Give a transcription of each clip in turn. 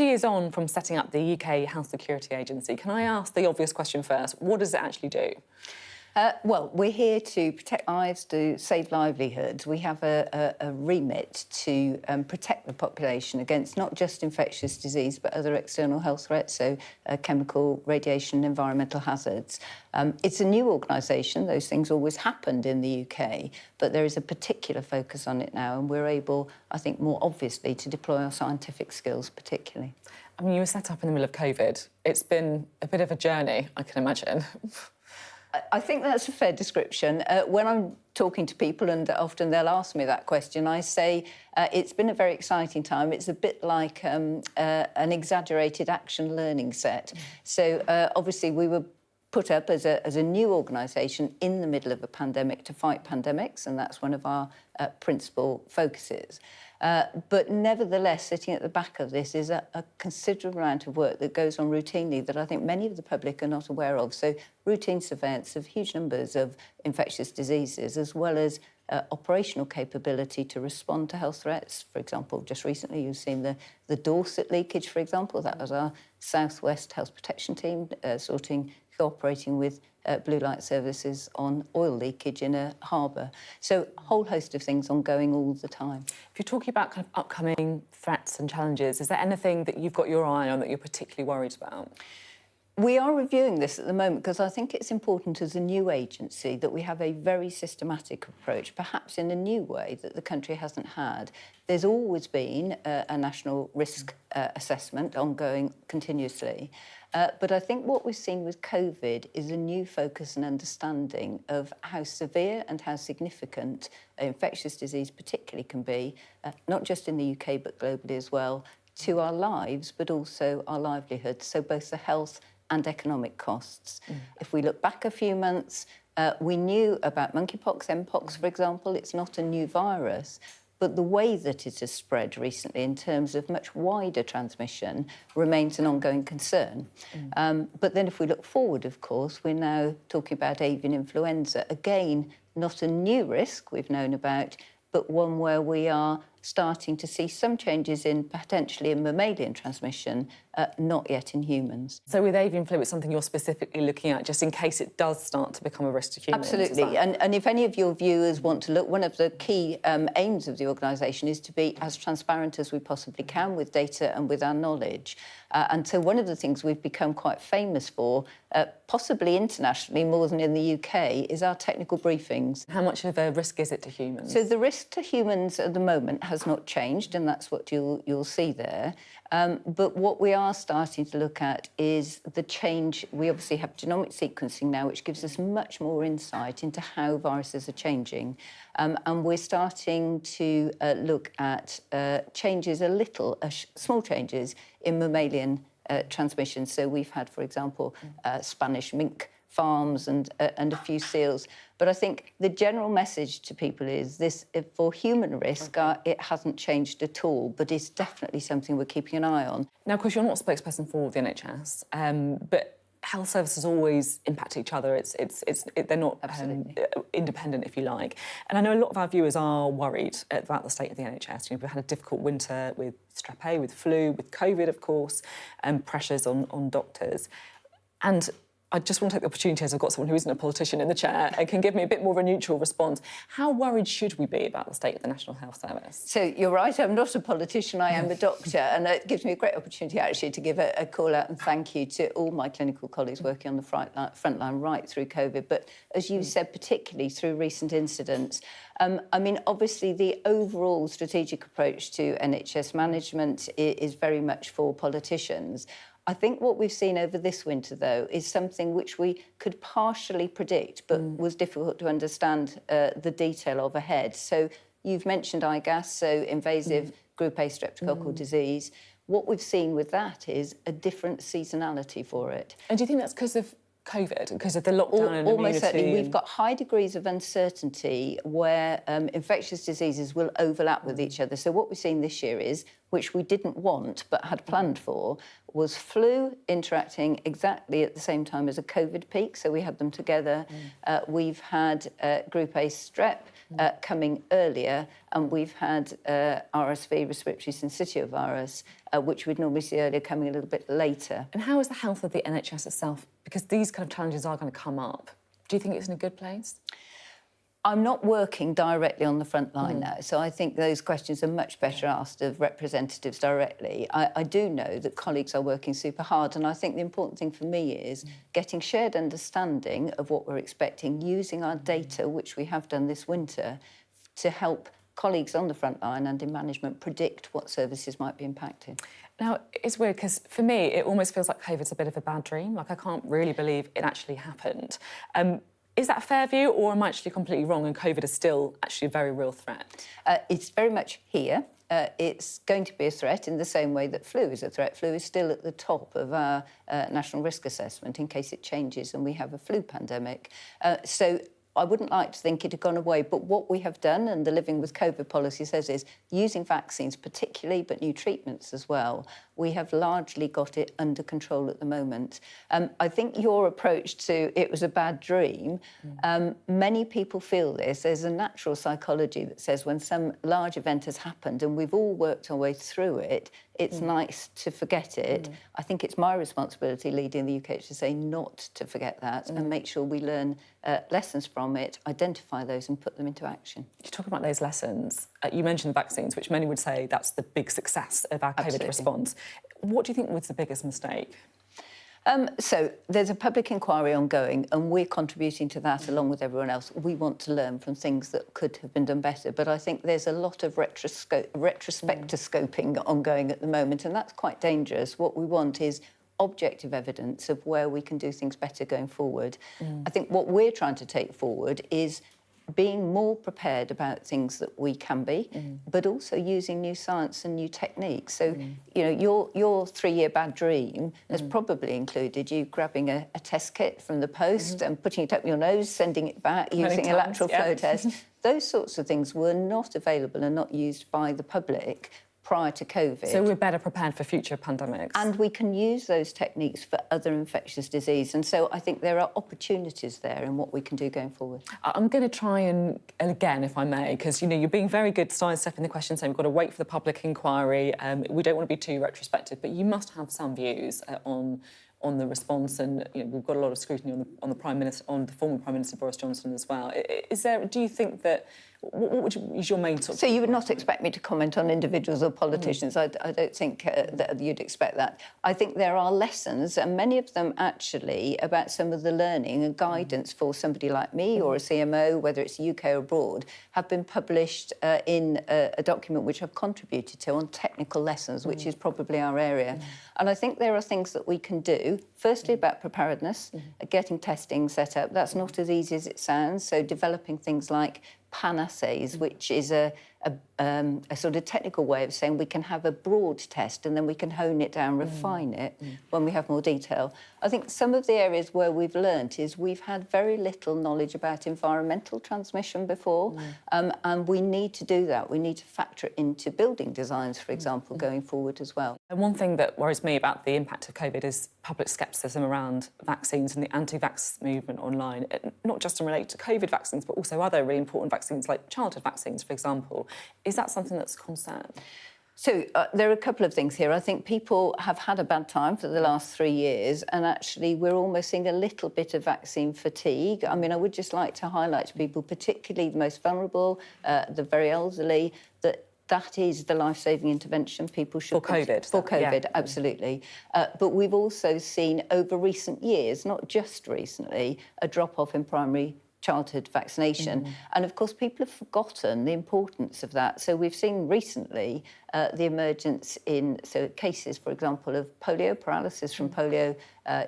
years on from setting up the UK Health Security Agency, can I ask the obvious question first? What does it actually do? Well, we're here to protect lives, to save livelihoods. We have a remit to protect the population against not just infectious disease, but other external health threats, so chemical, radiation, environmental hazards. It's a new organisation. Those things always happened in the UK, but there is a particular focus on it now, and we're able, I think, more obviously, to deploy our scientific skills particularly. I mean, you were set up in the middle of COVID. It's been a bit of a journey, I can imagine. I think that's a fair description. When I'm talking to people, and often they'll ask me that question, I say it's been a very exciting time. It's a bit like an exaggerated action learning set. So obviously we were put up as a new organisation in the middle of a pandemic to fight pandemics, and that's one of our principal focuses. But nevertheless, sitting at the back of this is a considerable amount of work that goes on routinely that I think many of the public are not aware of. So routine surveillance of huge numbers of infectious diseases, as well as operational capability to respond to health threats. For example, just recently you've seen the Dorset leakage, for example. That was our South West Health Protection Team cooperating with Blue Light Services on oil leakage in a harbour. So a whole host of things ongoing all the time. If you're talking about kind of upcoming threats and challenges, is there anything that you've got your eye on that you're particularly worried about? We are reviewing this at the moment because I think it's important as a new agency that we have a very systematic approach, perhaps in a new way that the country hasn't had. There's always been a national risk assessment ongoing continuously. But I think what we've seen with COVID is a new focus and understanding of how severe and how significant infectious disease particularly can be, not just in the UK but globally as well, to our lives but also our livelihoods, so both the health and economic costs. If we look back a few months, we knew about monkeypox, mpox, for example. It's not a new virus, but the way that it has spread recently in terms of much wider transmission remains an ongoing concern. But then if we look forward, of course, we're now talking about avian influenza. Again, not a new risk we've known about, but one where we are starting to see some changes in potentially in mammalian transmission, not yet in humans. So with avian flu, it's something you're specifically looking at just in case it does start to become a risk to humans? Absolutely. And if any of your viewers want to look, one of the key aims of the organisation is to be as transparent as we possibly can with data and with our knowledge. And so one of the things we've become quite famous for, possibly internationally more than in the UK, is our technical briefings. How much of a risk is it to humans? So the risk to humans at the moment has not changed, and that's what you'll see there. But what we are starting to look at is the change. We obviously have genomic sequencing now, which gives us much more insight into how viruses are changing. And we're starting to look at changes small changes in mammalian transmission. So we've had, for example, Spanish mink farms and a few seals. But I think the general message to people is this: for human risk, it hasn't changed at all, but it's definitely something we're keeping an eye on. Now, of course, you're not a spokesperson for the NHS, but health services always impact each other. They're not independent, if you like. And I know a lot of our viewers are worried about the state of the NHS. We've had a difficult winter with strep A, with flu, with COVID, of course, and pressures on doctors. And I just want to take the opportunity, as I've got someone who isn't a politician in the chair and can give me a bit more of a neutral response. How worried should we be about the state of the National Health Service? So you're right, I'm not a politician, I am a doctor, and it gives me a great opportunity actually to give a call out and thank you to all my clinical colleagues working on the front line right through COVID, but as you said, particularly through recent incidents. I mean, obviously the overall strategic approach to NHS management is very much for politicians. I think what we've seen over this winter, though, is something which we could partially predict, but was difficult to understand the detail of ahead. So you've mentioned IGAS, so invasive Group A streptococcal disease. What we've seen with that is a different seasonality for it. And do you think that's because of COVID, because of the lockdown and almost immunity? Certainly. We've got high degrees of uncertainty where infectious diseases will overlap with each other. So what we've seen this year is, which we didn't want but had planned for, was flu interacting exactly at the same time as a COVID peak. So we had them together. We've had Group A strep coming earlier, and we've had RSV, respiratory syncytial virus, which we'd normally see earlier, coming a little bit later. And how is the health of the NHS itself? Because these kind of challenges are going to come up. Do you think it's in a good place? I'm not working directly on the front line now, so I think those questions are much better asked of representatives directly. I do know that colleagues are working super hard, and I think the important thing for me is getting shared understanding of what we're expecting, using our data, which we have done this winter, to help colleagues on the front line and in management predict what services might be impacted. Now, it's weird because for me, it almost feels like COVID's a bit of a bad dream. Like, I can't really believe it actually happened. Is that a fair view, or am I actually completely wrong and COVID is still actually a very real threat? It's very much here. It's going to be a threat in the same way that flu is a threat. Flu is still at the top of our national risk assessment in case it changes and we have a flu pandemic. So I wouldn't like to think it had gone away, but what we have done, and the Living with COVID policy says, is using vaccines particularly, but new treatments as well, we have largely got it under control at the moment. I think your approach to it was a bad dream, many people feel this. There's a natural psychology that says when some large event has happened and we've all worked our way through it, it's nice to forget it. I think it's my responsibility leading the UK to say not to forget that and make sure we learn lessons from it, identify those and put them into action. You talk about those lessons. You mentioned vaccines, which many would say that's the big success of our COVID response. What do you think was the biggest mistake? So there's a public inquiry ongoing and we're contributing to that along with everyone else. We want to learn from things that could have been done better, but I think there's a lot of retrospectoscoping ongoing at the moment, and that's quite dangerous. What we want is objective evidence of where we can do things better going forward. I think what we're trying to take forward is being more prepared about things that we can be, but also using new science and new techniques. So, you know, your 3-year bad dream has probably included you grabbing a test kit from the post and putting it up your nose, sending it back, using a lateral flow test. Those sorts of things were not available and not used by the public prior to COVID. So we're better prepared for future pandemics. And we can use those techniques for other infectious disease. And so I think there are opportunities there in what we can do going forward. I'm going to try and again, if I may, because, you know, you're being very good sidestepping the question, saying we've got to wait for the public inquiry. We don't want to be too retrospective, but you must have some views on the response, and you know, we've got a lot of scrutiny on the Prime Minister, on the former Prime Minister Boris Johnson as well. Is there? Do you think that? Is your main sort of... So you would not expect me to comment on individuals or politicians. I don't think that you'd expect that. I think there are lessons, and many of them actually about some of the learning and guidance for somebody like me or a CMO, whether it's UK or abroad, have been published in a document which I've contributed to on technical lessons, which is probably our area. And I think there are things that we can do, firstly about preparedness, getting testing set up. That's not as easy as it sounds, so developing things like panassays, which is a sort of technical way of saying we can have a broad test and then we can hone it down, refine it when we have more detail. I think some of the areas where we've learnt is we've had very little knowledge about environmental transmission before, and we need to do that. We need to factor it into building designs, for example, going forward as well. And one thing that worries me about the impact of COVID is public scepticism around vaccines and the anti-vax movement online, not just in relation to COVID vaccines, but also other really important vaccines like childhood vaccines, for example. Is that something that's a concern? So there are a couple of things here. I think people have had a bad time for the last 3 years, and actually we're almost seeing a little bit of vaccine fatigue. I mean, I would just like to highlight to people, particularly the most vulnerable, the very elderly, that is the life-saving intervention people should... For COVID? For COVID, absolutely. But we've also seen over recent years, not just recently, a drop-off in primary childhood vaccination. And of course, people have forgotten the importance of that. So we've seen recently the emergence in cases, for example, of polio, paralysis from polio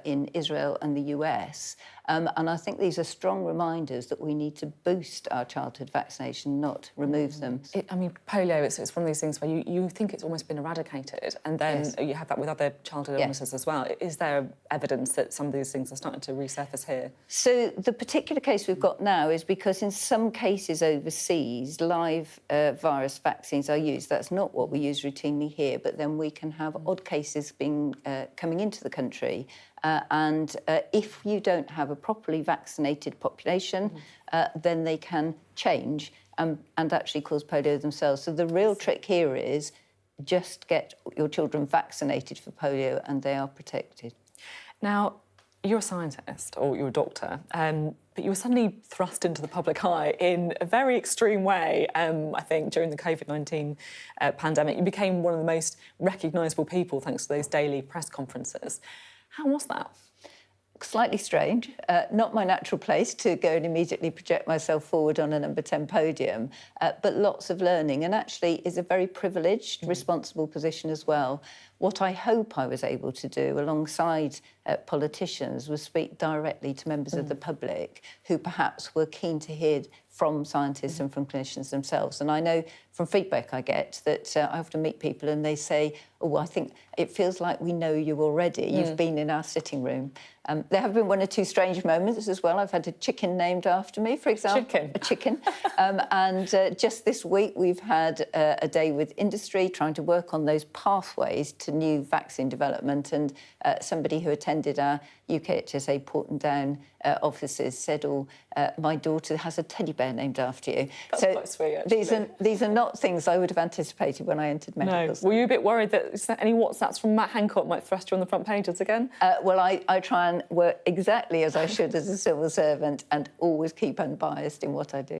in Israel and the US. And I think these are strong reminders that we need to boost our childhood vaccination, not remove them. I mean, polio, it's one of these things where you think it's almost been eradicated, and then you have that with other childhood illnesses as well. Is there evidence that some of these things are starting to resurface here? So the particular case we've got now is because in some cases overseas, live virus vaccines are used. That's not what we use routinely here, but then we can have odd cases coming into the country. And if you don't have a properly vaccinated population, then they can change and actually cause polio themselves. So the real trick here is just get your children vaccinated for polio and they are protected. Now, you're a scientist or you're a doctor, but you were suddenly thrust into the public eye in a very extreme way, I think, during the COVID-19 pandemic. You became one of the most recognisable people thanks to those daily press conferences. How was that? Slightly strange, not my natural place to go and immediately project myself forward on a number 10 podium, but lots of learning, and actually is a very privileged, responsible position as well. What I hope I was able to do alongside politicians was speak directly to members of the public who perhaps were keen to hear from scientists and from clinicians themselves. And I know from feedback I get that I often meet people and they say, oh, I think it feels like we know you already. You've been in our sitting room. There have been one or two strange moments as well. I've had a chicken named after me, for example. Chicken? A chicken. And just this week we've had a day with industry trying to work on those pathways to new vaccine development. And somebody who attended our UKHSA Porton Down offices said, oh, my daughter has a teddy bear named after you. That's quite sweet, actually. These are not things I would have anticipated when I entered medical school. Were you a bit worried that any WhatsApps from Matt Hancock might thrust you on the front pages again? Well, I try and work exactly as I should as a civil servant and always keep unbiased in what I do.